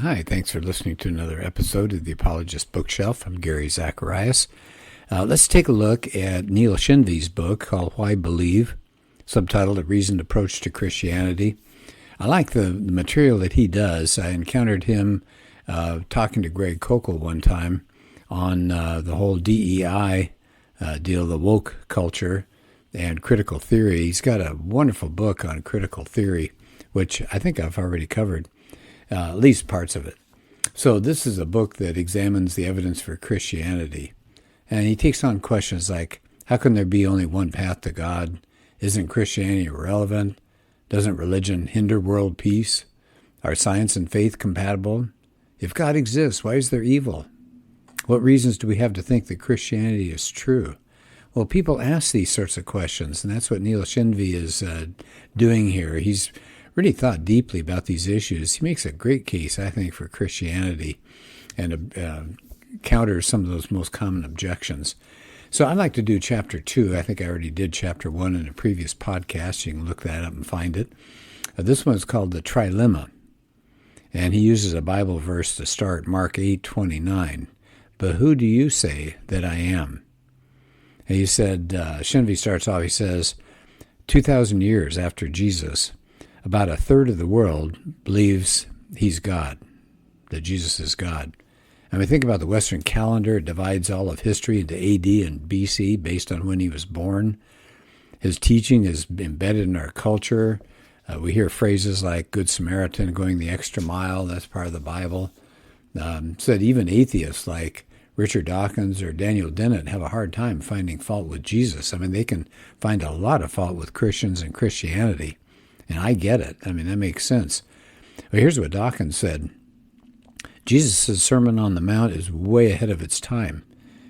Hi, thanks for listening to another episode of the Apologist Bookshelf. I'm Gary Zacharias. Let's take a look at Neil Shenvi's book called Why Believe, subtitled A Reasoned Approach to Christianity. I like the material that he does. I encountered him talking to Greg Kokel one time on the whole DEI deal, the woke culture and critical theory. He's got a wonderful book on critical theory, which I think I've already covered. At least parts of it. So this is a book that examines the evidence for Christianity. And he takes on questions like, how can there be only one path to God? Isn't Christianity irrelevant? Doesn't religion hinder world peace? Are science and faith compatible? If God exists, why is there evil? What reasons do we have to think that Christianity is true? Well, people ask these sorts of questions, and that's what Neil Shenvi is doing here. He's really thought deeply about these issues. He makes a great case, I think, for Christianity and counters some of those most common objections. So I'd like to do chapter 2. I think I already did chapter 1 in a previous podcast. You can look that up and find it. This one's called the Trilemma, and he uses a Bible verse to start, Mark 8:29. But who do you say that I am? And he said, Shenvi starts off, he says, 2,000 years after Jesus, about a third of the world believes he's God, that Jesus is God. I mean, think about the Western calendar. It divides all of history into AD and BC based on when he was born. His teaching is embedded in our culture. We hear phrases like Good Samaritan, going the extra mile. That's part of the Bible. Said even atheists like Richard Dawkins or Daniel Dennett have a hard time finding fault with Jesus. I mean, they can find a lot of fault with Christians and Christianity. And I get it. I mean, that makes sense. But here's what Dawkins said. Jesus' Sermon on the Mount is way ahead of its time.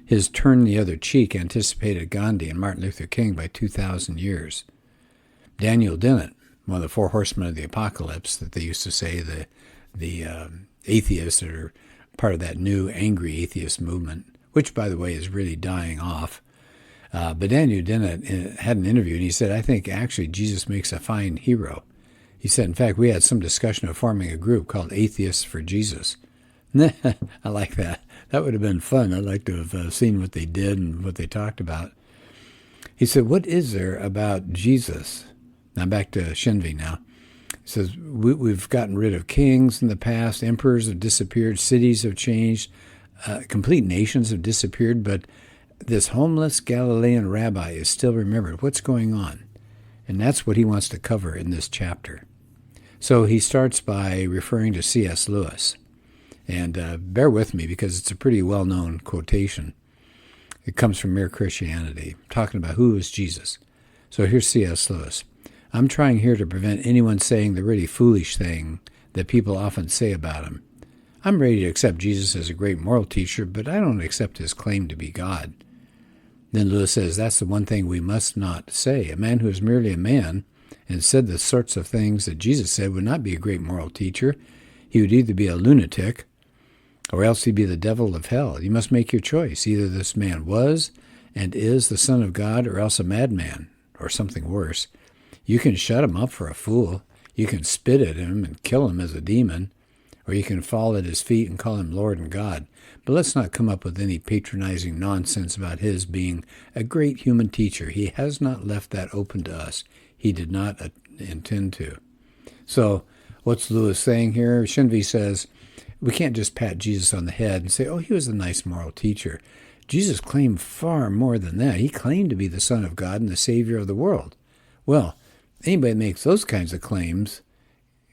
His turn the other cheek anticipated Gandhi and Martin Luther King by 2,000 years. Daniel Dennett, one of the four horsemen of the apocalypse that they used to say, the atheists that are part of that new angry atheist movement, which, by the way, is really dying off. But Daniel Dennett had an interview, and he said, I think actually Jesus makes a fine hero. He said, in fact, we had some discussion of forming a group called Atheists for Jesus. I like that. That would have been fun. I'd like to have seen what they did and what they talked about. He said, what is there about Jesus? Now back to Shenvi now. He says, we've gotten rid of kings in the past. Emperors have disappeared. Cities have changed. Complete nations have disappeared, but this homeless Galilean rabbi is still remembered. What's going on? And that's what he wants to cover in this chapter. So he starts by referring to C.S. Lewis. And bear with me because it's a pretty well-known quotation. It comes from Mere Christianity, talking about who is Jesus. So here's C.S. Lewis. I'm trying here to prevent anyone saying the really foolish thing that people often say about him. I'm ready to accept Jesus as a great moral teacher, but I don't accept his claim to be God. Then Lewis says, that's the one thing we must not say. A man who is merely a man and said the sorts of things that Jesus said would not be a great moral teacher. He would either be a lunatic or else he'd be the devil of hell. You must make your choice. Either this man was and is the Son of God or else a madman or something worse. You can shut him up for a fool. You can spit at him and kill him as a demon, or you can fall at his feet and call him Lord and God. But let's not come up with any patronizing nonsense about his being a great human teacher. He has not left that open to us. He did not intend to. So what's Lewis saying here? Shenvi says, we can't just pat Jesus on the head and say, oh, he was a nice moral teacher. Jesus claimed far more than that. He claimed to be the Son of God and the Savior of the world. Well, anybody that makes those kinds of claims,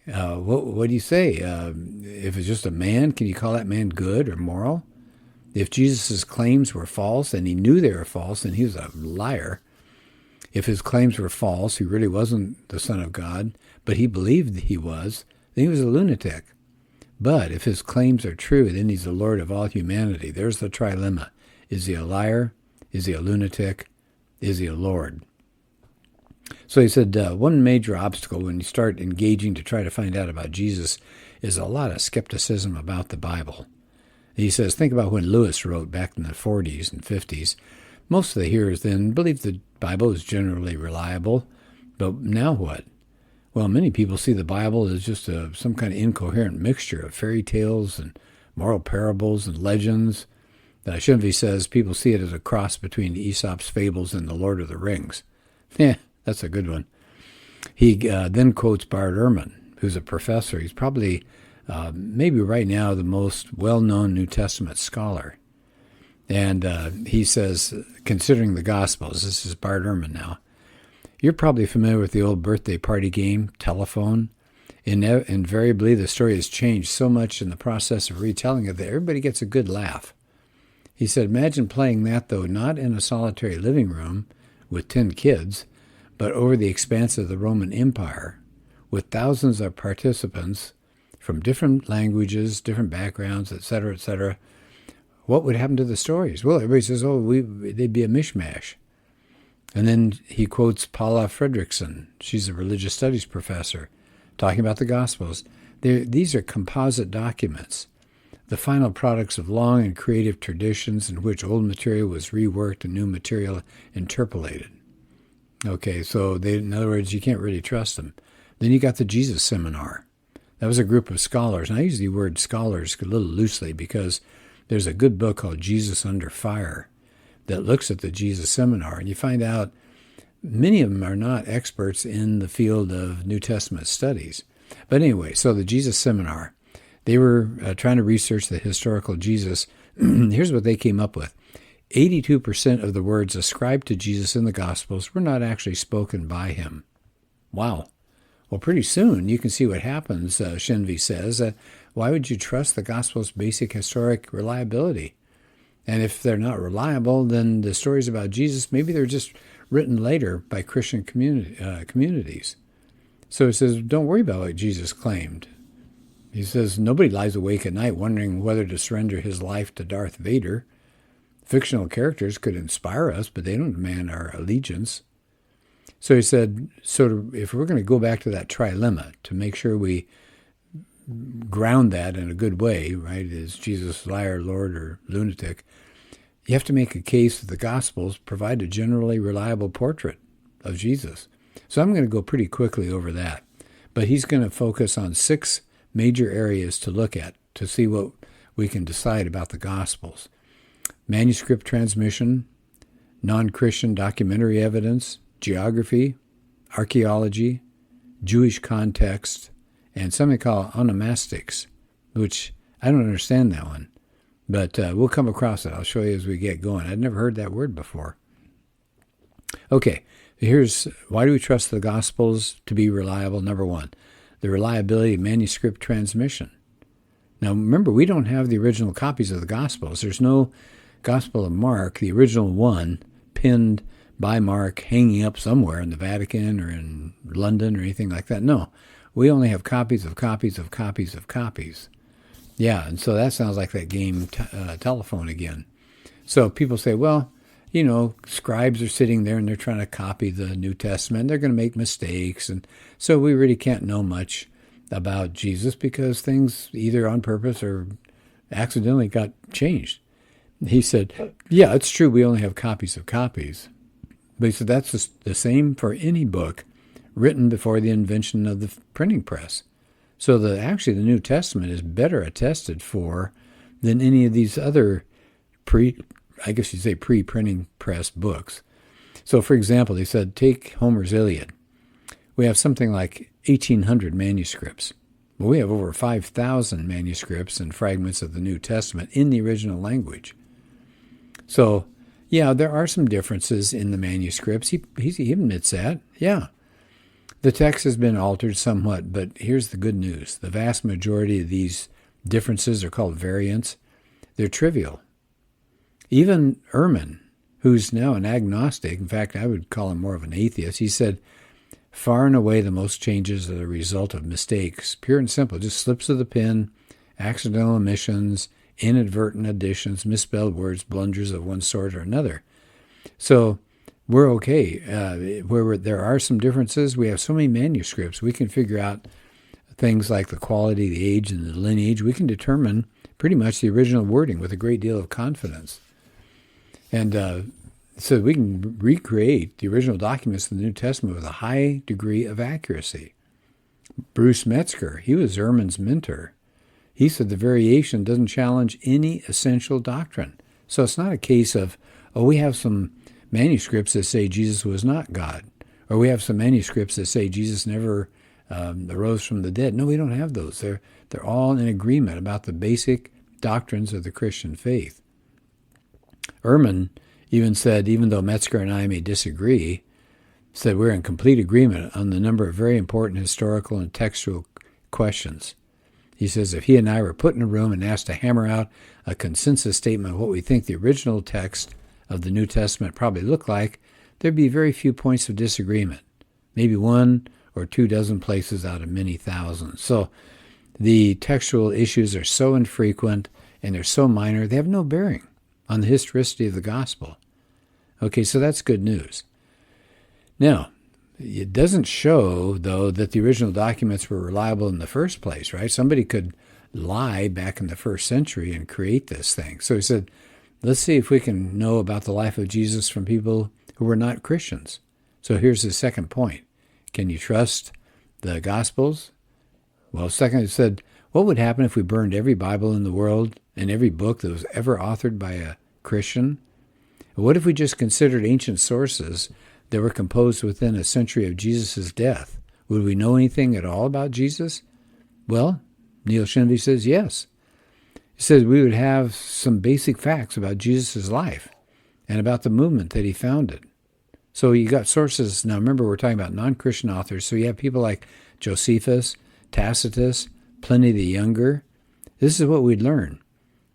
what do you say? If it's just a man, can you call that man good or moral? If Jesus' claims were false and he knew they were false, then he was a liar. If his claims were false, he really wasn't the Son of God, but he believed he was, then he was a lunatic. But if his claims are true, then he's the Lord of all humanity. There's the trilemma. Is he a liar? Is he a lunatic? Is he a Lord? So he said one major obstacle when you start engaging to try to find out about Jesus is a lot of skepticism about the Bible. He says, think about when Lewis wrote back in the 40s and 50s. Most of the hearers then believed the Bible is generally reliable. But now what? Well, many people see the Bible as just some kind of incoherent mixture of fairy tales and moral parables and legends. Shenvi says people see it as a cross between Aesop's fables and the Lord of the Rings. Yeah, that's a good one. He then quotes Bart Ehrman, who's a professor. He's probably, maybe right now, the most well-known New Testament scholar. And he says, considering the Gospels, this is Bart Ehrman now, you're probably familiar with the old birthday party game, Telephone. Invariably, the story has changed so much in the process of retelling it that everybody gets a good laugh. He said, imagine playing that, though, not in a solitary living room with 10 kids, but over the expanse of the Roman Empire, with thousands of participants from different languages, different backgrounds, etc., etc. What would happen to the stories? Well, everybody says, they'd be a mishmash. And then he quotes Paula Fredrickson. She's a religious studies professor, talking about the Gospels. These are composite documents, the final products of long and creative traditions in which old material was reworked and new material interpolated. Okay, so in other words, you can't really trust them. Then you got the Jesus Seminar. That was a group of scholars. And I use the word scholars a little loosely because there's a good book called Jesus Under Fire that looks at the Jesus Seminar. And you find out many of them are not experts in the field of New Testament studies. But anyway, so the Jesus Seminar, they were trying to research the historical Jesus. Here's what they came up with. 82% of the words ascribed to Jesus in the Gospels were not actually spoken by him. Wow. Well, pretty soon you can see what happens, Shenvi says. Why would you trust the Gospel's basic historic reliability? And if they're not reliable, then the stories about Jesus, maybe they're just written later by Christian communities. So he says, don't worry about what Jesus claimed. He says, nobody lies awake at night wondering whether to surrender his life to Darth Vader. Fictional characters could inspire us, but they don't demand our allegiance. So he said, if we're going to go back to that trilemma to make sure we ground that in a good way, right, is Jesus liar, Lord, or lunatic, you have to make a case that the Gospels provide a generally reliable portrait of Jesus. So I'm going to go pretty quickly over that. But he's going to focus on 6 major areas to look at to see what we can decide about the Gospels. Manuscript transmission, non-Christian documentary evidence, geography, archaeology, Jewish context, and something called onomastics, which I don't understand that one. But we'll come across it. I'll show you as we get going. I'd never heard that word before. Okay, here's why do we trust the Gospels to be reliable? Number 1, the reliability of manuscript transmission. Now, remember, we don't have the original copies of the Gospels. There's no Gospel of Mark, the original one, pinned by Mark, hanging up somewhere in the Vatican or in London or anything like that. No, we only have copies of copies of copies of copies. Yeah, and so that sounds like that game Telephone again. So people say, well, scribes are sitting there and they're trying to copy the New Testament. They're going to make mistakes. And so we really can't know much about Jesus because things either on purpose or accidentally got changed. He said, yeah, it's true. We only have copies of copies. But he said that's the same for any book written before the invention of the printing press. So the New Testament is better attested for than any of these other pre-printing press books. So, for example, he said, take Homer's Iliad. We have something like 1,800 manuscripts. Well, we have over 5,000 manuscripts and fragments of the New Testament in the original language. So, yeah, there are some differences in the manuscripts. He admits that. Yeah. The text has been altered somewhat, but here's the good news. The vast majority of these differences are called variants. They're trivial. Even Ehrman, who's now an agnostic, in fact, I would call him more of an atheist, he said, far and away the most changes are the result of mistakes, pure and simple, just slips of the pen, accidental omissions, inadvertent additions, misspelled words, blunders of one sort or another. So we're okay. Where there are some differences, we have so many manuscripts, we can figure out things like the quality, the age, and the lineage. We can determine pretty much the original wording with a great deal of confidence. And so we can recreate the original documents of the New Testament with a high degree of accuracy. Bruce Metzger, he was Ehrman's mentor. He said the variation doesn't challenge any essential doctrine. So it's not a case of, oh, we have some manuscripts that say Jesus was not God, or we have some manuscripts that say Jesus never arose from the dead. No, we don't have those. They're all in agreement about the basic doctrines of the Christian faith. Ehrman even said, even though Metzger and I may disagree, said we're in complete agreement on the number of very important historical and textual questions. He says if he and I were put in a room and asked to hammer out a consensus statement of what we think the original text of the New Testament probably looked like, there'd be very few points of disagreement, maybe 1 or 2 dozen places out of many thousands. So the textual issues are so infrequent and they're so minor, they have no bearing on the historicity of the gospel. Okay, so that's good news. Now, it doesn't show, though, that the original documents were reliable in the first place, right? Somebody could lie back in the first century and create this thing. So he said, let's see if we can know about the life of Jesus from people who were not Christians. So here's the second point. Can you trust the Gospels? Well, second, it said, what would happen if we burned every Bible in the world and every book that was ever authored by a Christian? What if we just considered ancient sources that were composed within a century of Jesus' death? Would we know anything at all about Jesus? Well, Neil Shenvi says yes. He says we would have some basic facts about Jesus' life and about the movement that he founded. So you got sources. Now remember, we're talking about non-Christian authors. So you have people like Josephus, Tacitus, Pliny the Younger. This is what we'd learn.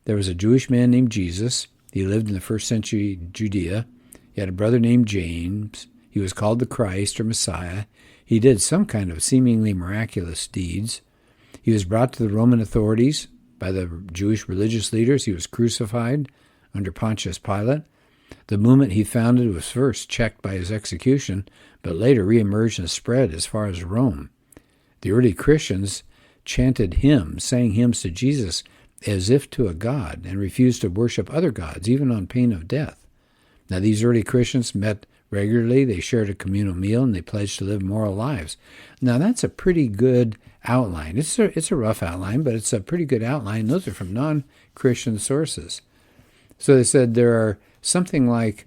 There was a Jewish man named Jesus. He lived in the first century Judea. He had a brother named James. He was called the Christ or Messiah. He did some kind of seemingly miraculous deeds. He was brought to the Roman authorities by the Jewish religious leaders. He was crucified under Pontius Pilate. The movement he founded was first checked by his execution, but later reemerged and spread as far as Rome. The early Christians chanted hymns, sang hymns to Jesus as if to a god, and refused to worship other gods, even on pain of death. Now, these early Christians met regularly, they shared a communal meal, and they pledged to live moral lives. Now, that's a pretty good outline. It's a rough outline, but it's a pretty good outline. Those are from non-Christian sources. So they said there are something like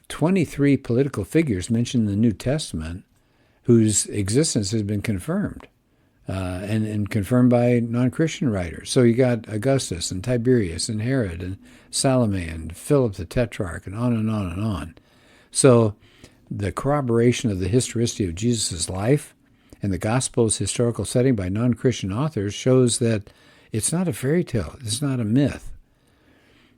23 political figures mentioned in the New Testament whose existence has been confirmed, and confirmed by non-Christian writers. So you got Augustus and Tiberius and Herod and Salome and Philip the Tetrarch and on and on and on. So the corroboration of the historicity of Jesus' life and the gospel's historical setting by non-Christian authors shows that it's not a fairy tale. It's not a myth.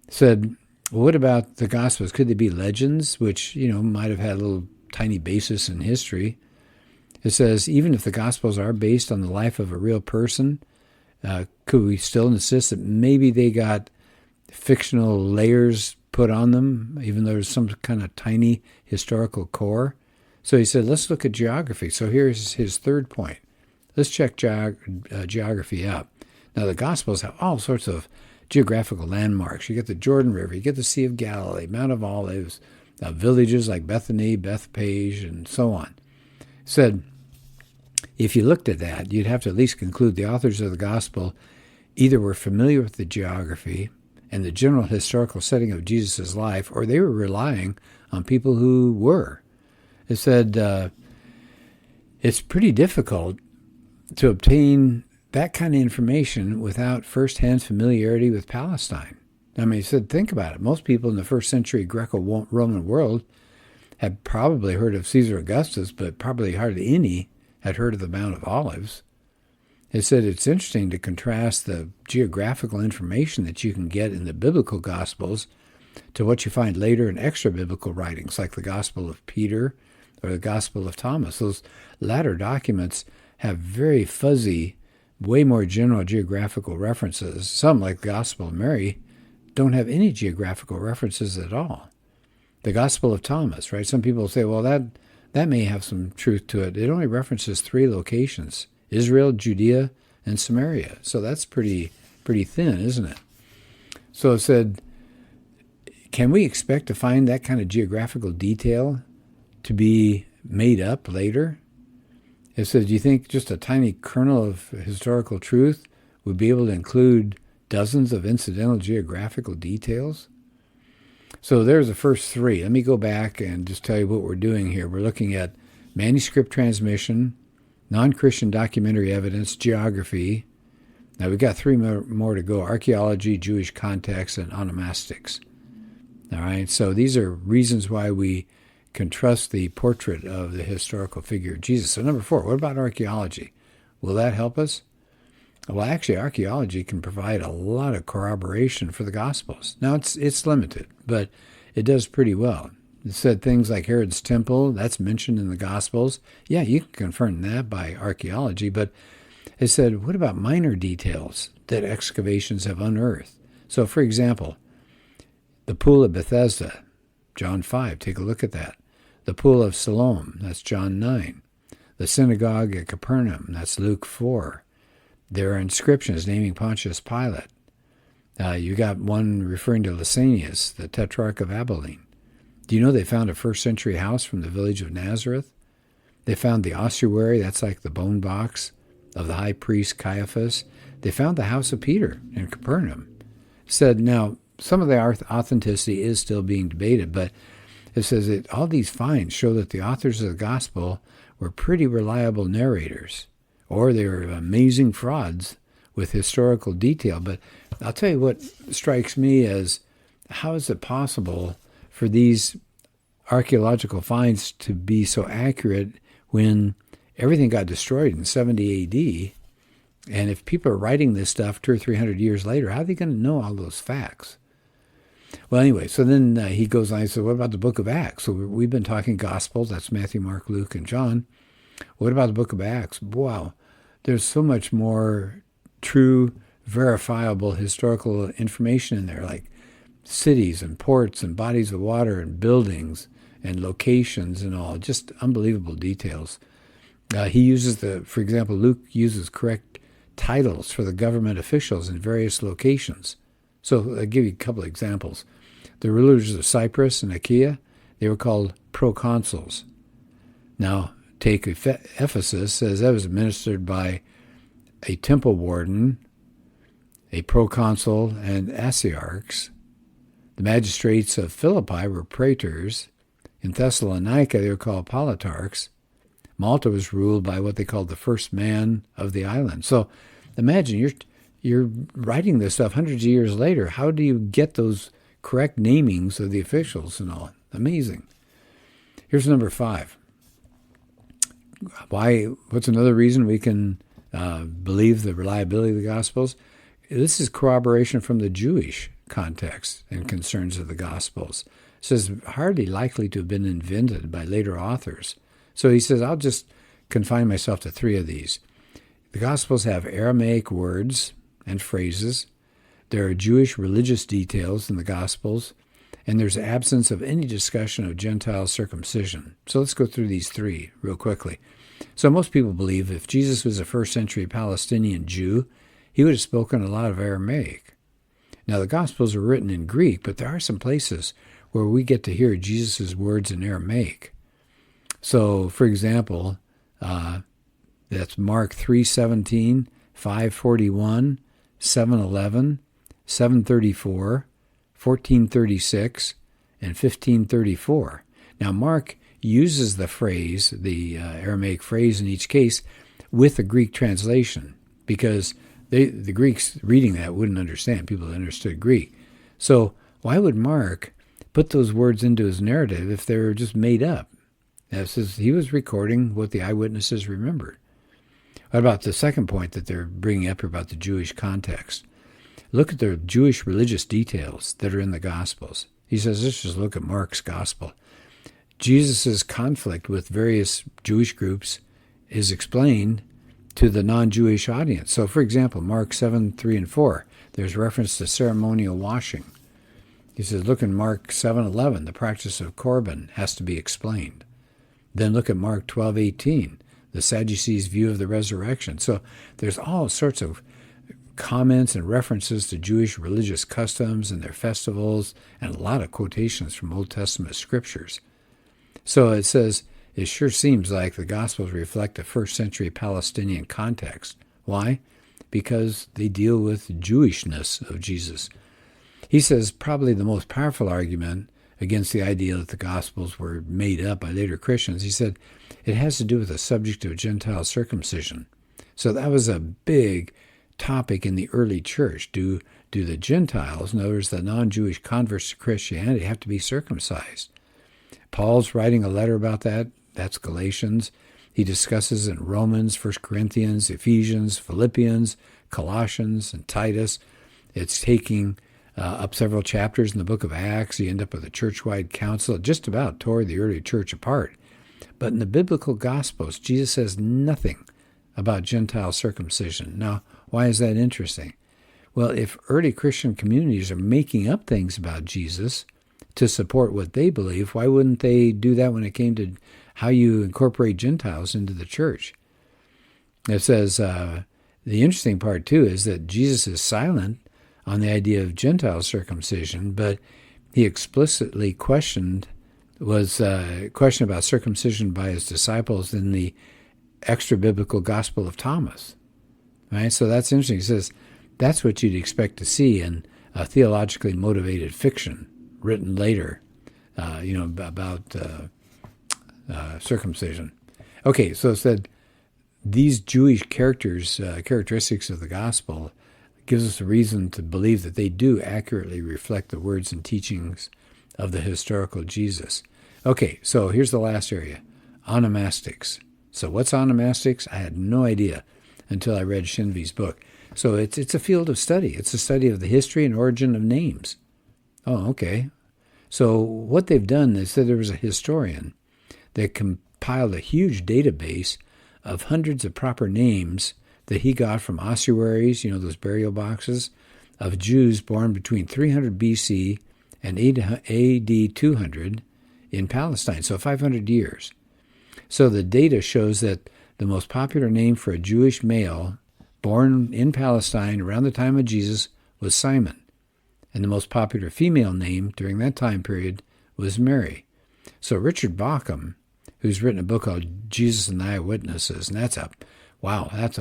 Said, well, what about the gospels? Could they be legends, which, might have had a little tiny basis in history? It says, even if the Gospels are based on the life of a real person, could we still insist that maybe they got fictional layers put on them, even though there's some kind of tiny historical core? So he said, let's look at geography. So here's his third point. Let's check geography out. Now, the Gospels have all sorts of geographical landmarks. You get the Jordan River, you get the Sea of Galilee, Mount of Olives, villages like Bethany, Bethpage, and so on. Said, if you looked at that, you'd have to at least conclude the authors of the gospel either were familiar with the geography and the general historical setting of Jesus' life, or they were relying on people who were. It said it's pretty difficult to obtain that kind of information without first-hand familiarity with Palestine. I mean, he said, think about it. Most people in the first century Greco-Roman world had probably heard of Caesar Augustus, but probably hardly any had heard of the Mount of Olives. It said it's interesting to contrast the geographical information that you can get in the biblical Gospels to what you find later in extra-biblical writings, like the Gospel of Peter or the Gospel of Thomas. Those latter documents have very fuzzy, way more general geographical references. Some, like the Gospel of Mary, don't have any geographical references at all. The Gospel of Thomas, right? Some people say, well, that may have some truth to it. It only references 3 locations, Israel, Judea, and Samaria. So that's pretty thin, isn't it? So it said, can we expect to find that kind of geographical detail to be made up later? It says, do you think just a tiny kernel of historical truth would be able to include dozens of incidental geographical details? So there's the first three. Let me go back and just tell you what we're doing here. We're looking at manuscript transmission, non-Christian documentary evidence, geography. Now we've got three more to go: archaeology, Jewish context, and onomastics. All right, so these are reasons why we can trust the portrait of the historical figure of Jesus. So number 4, what about archaeology? Will that help us? Well, actually, archaeology can provide a lot of corroboration for the Gospels. Now, it's limited, but it does pretty well. It said things like Herod's temple, that's mentioned in the Gospels. Yeah, you can confirm that by archaeology, but it said, what about minor details that excavations have unearthed? So, for example, the pool of Bethesda, John 5, take a look at that. The pool of Siloam, that's John 9. The synagogue at Capernaum, that's Luke 4. There are inscriptions naming Pontius Pilate. You got one referring to Lysanias, the tetrarch of Abilene. Do you know they found a first-century house from the village of Nazareth? They found the ossuary, that's like the bone box of the high priest Caiaphas. They found the house of Peter in Capernaum. Said, now, some of the authenticity is still being debated, but it says that all these finds show that the authors of the gospel were pretty reliable narrators, or they were amazing frauds with historical detail. But I'll tell you what strikes me as, how is it possible for these archaeological finds to be so accurate when everything got destroyed in 70 A.D., and if people are writing this stuff 200 or 300 years later, how are they going to know all those facts? Well, anyway, so then he goes on and says, what about the book of Acts? So we've been talking Gospels, that's Matthew, Mark, Luke, and John. What about the book of Acts? Wow, there's so much more true, verifiable historical information in there, like cities and ports and bodies of water and buildings and locations and all, just unbelievable details. He uses for example, Luke uses correct titles for the government officials in various locations. So I'll give you a couple of examples. The rulers of Cyprus and Achaia, they were called proconsuls. Now, take Ephesus, says that was administered by a temple warden, a proconsul, and asiarchs. The magistrates of Philippi were praetors. In Thessalonica, they were called politarchs. Malta was ruled by what they called the first man of the island. So imagine you're writing this stuff hundreds of years later. How do you get those correct namings of the officials and all? Amazing. Here's number 5. What's another reason we can believe the reliability of the Gospels? This is corroboration from the Jewish context and concerns of the Gospels. It says hardly likely to have been invented by later authors. So he says, I'll just confine myself to 3 of these. The Gospels have Aramaic words and phrases. There are Jewish religious details in the Gospels, and there's absence of any discussion of Gentile circumcision. So let's go through these 3 real quickly. So most people believe if Jesus was a first-century Palestinian Jew, he would have spoken a lot of Aramaic. Now, the Gospels are written in Greek, but there are some places where we get to hear Jesus' words in Aramaic. So, for example, that's Mark 3:17, 5:41, 7:11, 7:34, 14:36, and 15:34. Now, Mark uses the phrase, the Aramaic phrase in each case, with a Greek translation, because the Greeks reading that wouldn't understand, people that understood Greek. So why would Mark put those words into his narrative if they were just made up? That says he was recording what the eyewitnesses remembered. What about the second point that they're bringing up here about the Jewish context? Look at the Jewish religious details that are in the Gospels. He says, let's just look at Mark's Gospel. Jesus' conflict with various Jewish groups is explained to the non-Jewish audience. So, for example, Mark 7:3 and 4, there's reference to ceremonial washing. He says, look in Mark 7:11, the practice of Corban has to be explained. Then look at Mark 12:18, the Sadducees' view of the resurrection. So there's all sorts of comments and references to Jewish religious customs and their festivals, and a lot of quotations from Old Testament scriptures. So it says, it sure seems like the Gospels reflect a first century Palestinian context. Why? Because they deal with Jewishness of Jesus. He says probably the most powerful argument against the idea that the Gospels were made up by later Christians, he said it has to do with the subject of Gentile circumcision. So that was a big topic in the early church. Do the Gentiles, in other words, the non-Jewish converts to Christianity, have to be circumcised? Paul's writing a letter about that. That's Galatians. He discusses in Romans, 1 Corinthians, Ephesians, Philippians, Colossians, and Titus. It's taking up several chapters in the book of Acts. You end up with a church-wide council. It just about tore the early church apart. But in the biblical Gospels, Jesus says nothing about Gentile circumcision. Now, why is that interesting? Well, if early Christian communities are making up things about Jesus to support what they believe, why wouldn't they do that when it came to how you incorporate Gentiles into the church? It says, the interesting part, too, is that Jesus is silent on the idea of Gentile circumcision, but he explicitly questioned about circumcision by his disciples in the extra-biblical Gospel of Thomas. Right? So that's interesting. He says that's what you'd expect to see in a theologically motivated fiction written later, about circumcision. Okay, so it said these Jewish characteristics of the gospel gives us a reason to believe that they do accurately reflect the words and teachings of the historical Jesus. Okay, so here's the last area, onomastics. So what's onomastics? I had no idea until I read Shenvi's book. So it's a field of study. It's a study of the history and origin of names. Oh, okay. So what they've done is that there was a historian that compiled a huge database of hundreds of proper names that he got from ossuaries, those burial boxes, of Jews born between 300 BC and AD 200 in Palestine, so 500 years. So the data shows that the most popular name for a Jewish male born in Palestine around the time of Jesus was Simon. And the most popular female name during that time period was Mary. So Richard Bauckham, who's written a book called Jesus and the Eyewitnesses, and that's a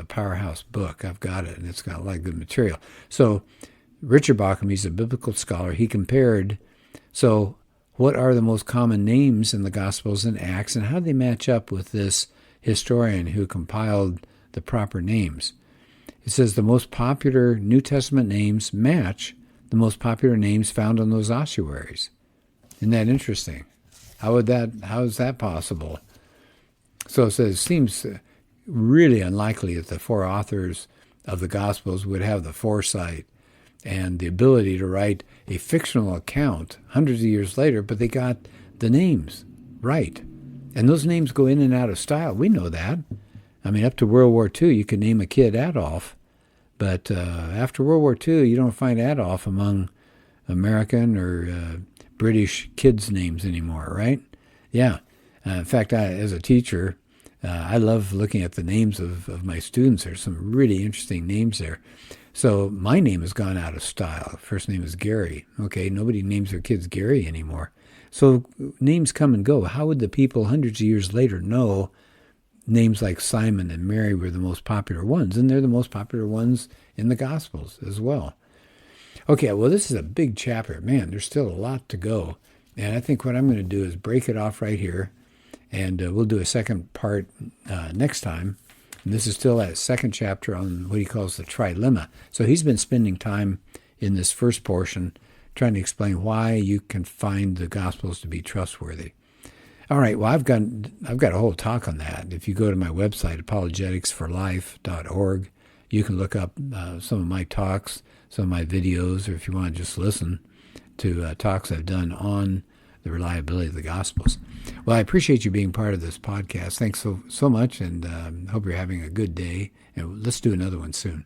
powerhouse book. I've got it, and it's got a lot of good material. So Richard Bauckham, he's a biblical scholar. He compared, so what are the most common names in the Gospels and Acts, and how do they match up with this historian who compiled the proper names? It says the most popular New Testament names match the most popular names found on those ossuaries. Isn't that interesting? How is that possible? So it says it seems really unlikely that the four authors of the Gospels would have the foresight and the ability to write a fictional account hundreds of years later, but they got the names right. And those names go in and out of style. We know that. I mean, up to World War II, you could name a kid Adolf, but after World War II, you don't find Adolf among American or British kids' names anymore, right? Yeah. In fact, as a teacher, I love looking at the names of my students. There's some really interesting names there. So my name has gone out of style. First name is Gary. Okay, nobody names their kids Gary anymore. So names come and go. How would the people hundreds of years later know names like Simon and Mary were the most popular ones? And they're the most popular ones in the Gospels as well. Okay, well, this is a big chapter. Man, there's still a lot to go. And I think what I'm going to do is break it off right here. And we'll do a second part next time. And this is still that second chapter on what he calls the trilemma. So he's been spending time in this first portion trying to explain why you can find the Gospels to be trustworthy. All right, well, I've got a whole talk on that. If you go to my website, apologeticsforlife.org, you can look up some of my talks, some of my videos, or if you want to just listen to talks I've done on the reliability of the Gospels. Well, I appreciate you being part of this podcast. Thanks so much, and hope you're having a good day. And let's do another one soon.